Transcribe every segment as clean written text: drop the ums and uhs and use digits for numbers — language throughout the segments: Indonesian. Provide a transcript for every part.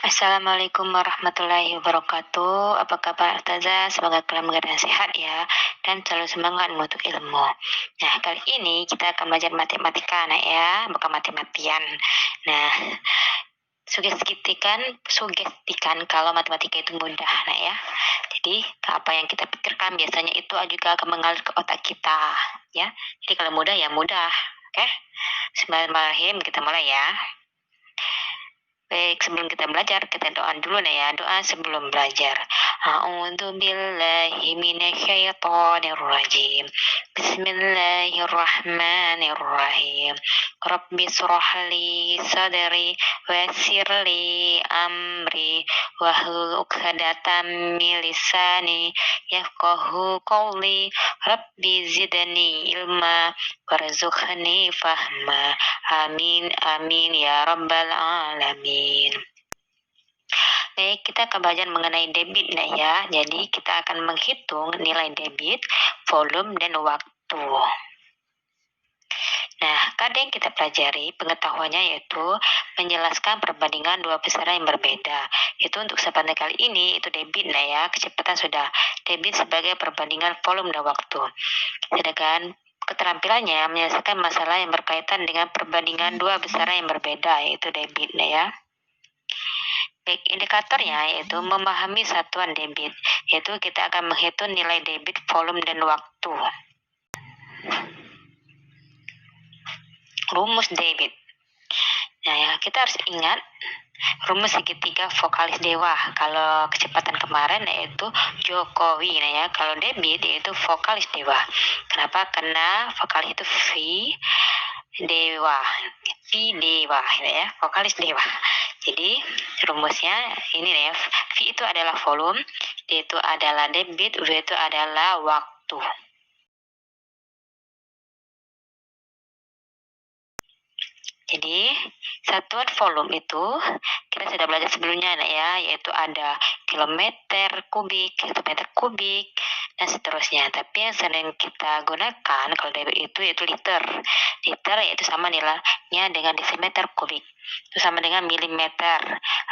Assalamualaikum warahmatullahi wabarakatuh. Apa kabar Ustazah? Semoga kalian keadaan sehat ya dan selalu semangat menuntut ilmu. Nah, kali ini kita akan belajar matematika nak ya, bukan mati-matian. Nah, sugestikan kalau matematika itu mudah nak ya. Jadi, apa yang kita pikirkan biasanya itu juga akan mengalir ke otak kita ya. Jadi kalau mudah ya mudah. Oke? Bismillahirrahmanirrahim, kita mulai ya. Baik, sebelum kita belajar, kita doa dulu nih ya. Doa sebelum belajar. A'udzu billahi minasyaitonir rajim. Bismillahirrahmanirrahim. Rabbi shrah li sadri wa yassir li amri wahlul 'uqdatam min lisani yafqahu qawli. Rabbi zidni ilma warzuqni fahma. Amin amin ya rabbal alamin. Baik, kita akan belajar mengenai debit nah ya. Jadi kita akan menghitung nilai debit, volume, dan waktu. Nah, kadang kita pelajari pengetahuannya yaitu menjelaskan perbandingan dua besaran yang berbeda. Itu untuk pada kali ini itu debit nah ya, kecepatan sudah. Debit sebagai perbandingan volume dan waktu. Sedangkan keterampilannya menyelesaikan masalah yang berkaitan dengan perbandingan dua besaran yang berbeda, yaitu debit ya. Baik, indikatornya yaitu memahami satuan debit, yaitu kita akan menghitung nilai debit, volume, dan waktu. Rumus debit. Nah, ya, kita harus ingat rumus segitiga vokalis dewa. Kalau kecepatan kemarin yaitu Jokowi, nah ya. Kalau debit yaitu vokalis dewa. Kenapa? Karena vokalis itu dewa, ya, vokalis dewa. Jadi rumusnya ini ya, V itu adalah volume, D itu adalah debit, W itu adalah waktu. Jadi, satuan volume itu kita sudah belajar sebelumnya ya, yaitu ada kilometer kubik, meter kubik, dan seterusnya. Tapi yang sering kita gunakan kalau debit itu yaitu liter. Liter yaitu sama nilainya dengan desimeter kubik. Itu sama dengan milimeter,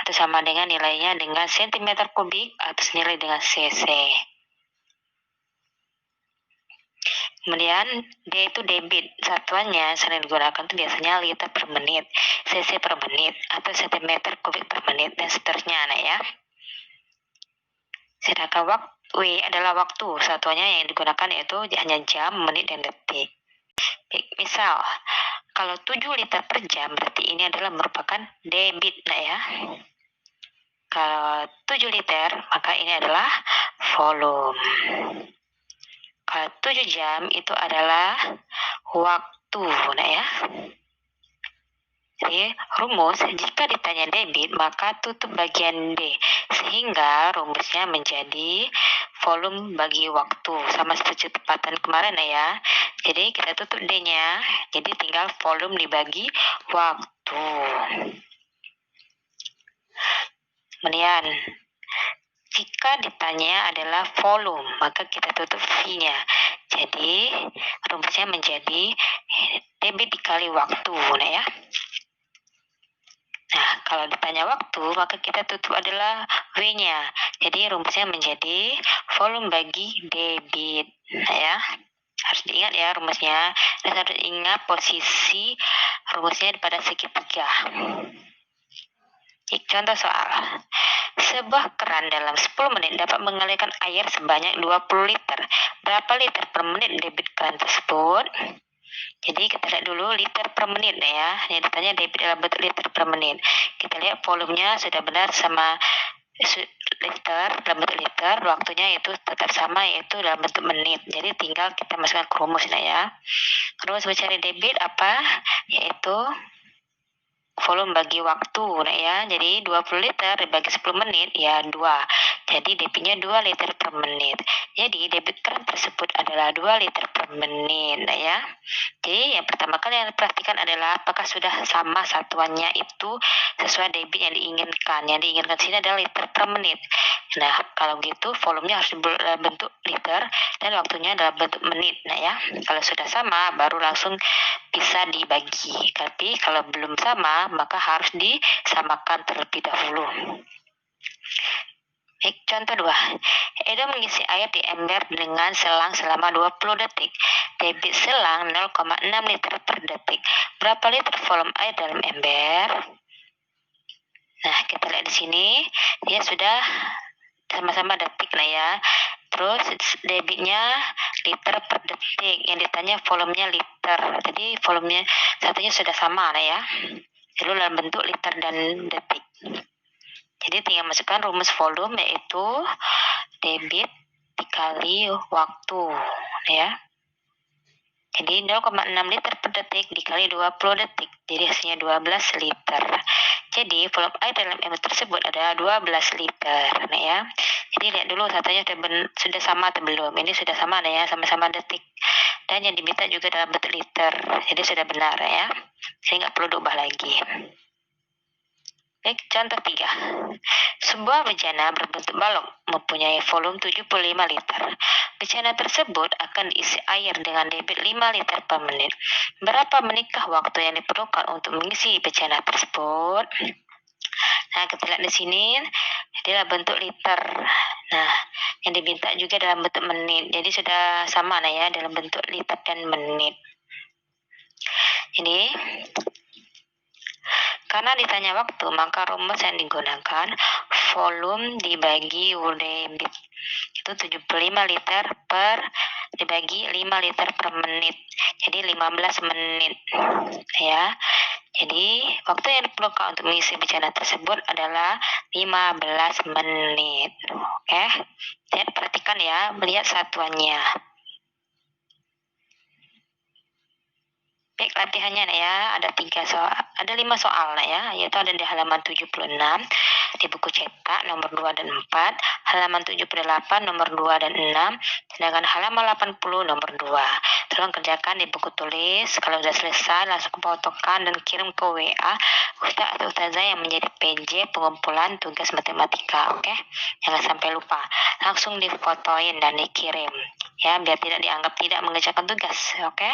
atau sama dengan nilainya dengan sentimeter kubik, atau senilai dengan cc. Kemudian D itu debit, satuannya sering digunakan itu biasanya liter per menit, cc per menit, atau sentimeter kubik per menit, dan seterusnya nah ya. Sedangkan W adalah waktu, satuannya yang digunakan yaitu hanya jam, menit, dan detik. Baik, misal kalau 7 liter per jam berarti ini adalah merupakan debit nah ya. Kalau 7 liter maka ini adalah volume. Kalau 7 jam itu adalah waktu nah ya. Jadi rumus jika ditanya debit maka tutup bagian D sehingga rumusnya menjadi volume bagi waktu sama seperti kecepatan kemarin ya. Jadi kita tutup D-nya, jadi tinggal volume dibagi waktu. Kemudian jika ditanya adalah volume, maka kita tutup V-nya. Jadi, rumusnya menjadi debit dikali waktu. Nah, ya. Nah, kalau ditanya waktu, maka kita tutup adalah W-nya. Jadi, rumusnya menjadi volume bagi debit. Nah, ya. Harus diingat ya rumusnya. Dan harus ingat posisi rumusnya pada segitiga. Contoh soal. Sebuah keran dalam 10 menit dapat mengalirkan air sebanyak 20 liter. Berapa liter per menit debit keran tersebut? Jadi kita lihat dulu liter per menit ya. Yang ditanya debit dalam bentuk liter per menit. Kita lihat volumenya sudah benar sama liter dalam bentuk liter, waktunya itu tetap sama yaitu dalam bentuk menit. Jadi tinggal kita masukkan ke rumus ya. Rumus mencari debit apa? Yaitu volume bagi waktu nah ya. Jadi 20 liter dibagi 10 menit ya 2. Jadi debitnya 2 liter per menit. Jadi debit keran tersebut adalah 2 liter per menit nah ya. Jadi yang pertama kali yang diperhatikan adalah apakah sudah sama satuannya itu sesuai debit yang diinginkan. Yang diinginkan sini adalah liter per menit. Nah, kalau gitu volumenya harus dalam bentuk liter dan waktunya dalam bentuk menit nah ya. Kalau sudah sama baru langsung bisa dibagi. Tapi kalau belum sama maka harus disamakan terlebih dahulu. Baik, contoh 2. Edo mengisi air di ember dengan selang selama 20 detik. Debit selang 0,6 liter per detik. Berapa liter volume air dalam ember? Nah, kita lihat di sini, dia sudah sama-sama detik lah ya. Terus debitnya liter per detik. Yang ditanya volumenya liter. Jadi volumenya satunya sudah sama lah ya. Lalu dalam bentuk liter dan detik. Jadi tinggal masukkan rumus volume, yaitu debit dikali waktu ya. Jadi 0,6 liter per detik dikali 20 detik. Jadi hasilnya 12 liter. Jadi volume air dalam ember tersebut adalah 12 liter. Nah ya. Jadi lihat dulu satunya sudah sama atau belum. Ini sudah sama ya, sama-sama detik. Dan yang diminta juga dalam bentuk liter. Jadi sudah benar ya. Jadi nggak perlu diubah lagi. Baik, contoh 3. Sebuah bejana berbentuk balok mempunyai volume 75 liter. Bejana tersebut akan diisi air dengan debit 5 liter per menit. Berapa menitkah waktu yang diperlukan untuk mengisi bejana tersebut? Nah, kita lihat di sini, dia bentuk liter. Nah, yang diminta juga dalam bentuk menit. Jadi sudah sama ya, dalam bentuk liter dan menit. Jadi, karena ditanya waktu, maka rumus yang digunakan volume dibagi debit. Itu 75 liter per dibagi 5 liter per menit. Jadi 15 menit. Ya. Jadi, waktu yang diperlukan untuk mengisi bejana tersebut adalah 15 menit. Oke. Lihat, perhatikan ya, melihat satuannya. Baik, latihannya ya, ada 5 soal ya, yaitu ada di halaman 76 di buku cetak nomor 2 dan 4, halaman 78 nomor 2 dan 6, sedangkan halaman 80 nomor 2. Tolong kerjakan di buku tulis. Kalau sudah selesai langsung fotokan dan kirim ke WA Ustaz atau Ustazah yang menjadi PJ pengumpulan tugas matematika. Oke, jangan sampai lupa, langsung difotoin dan dikirim ya, biar tidak dianggap tidak mengerjakan tugas. Oke.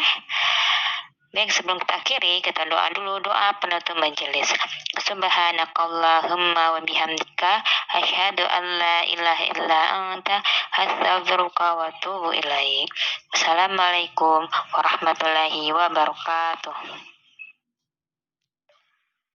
Baik, sebelum kita akhiri, kita doa dulu, doa penutup majelis. Subhanakallahumma wa bihamdika asyhadu an la ilaha illa anta astaghfiruka wa atubu ilaik. Assalamualaikum warahmatullahi wabarakatuh.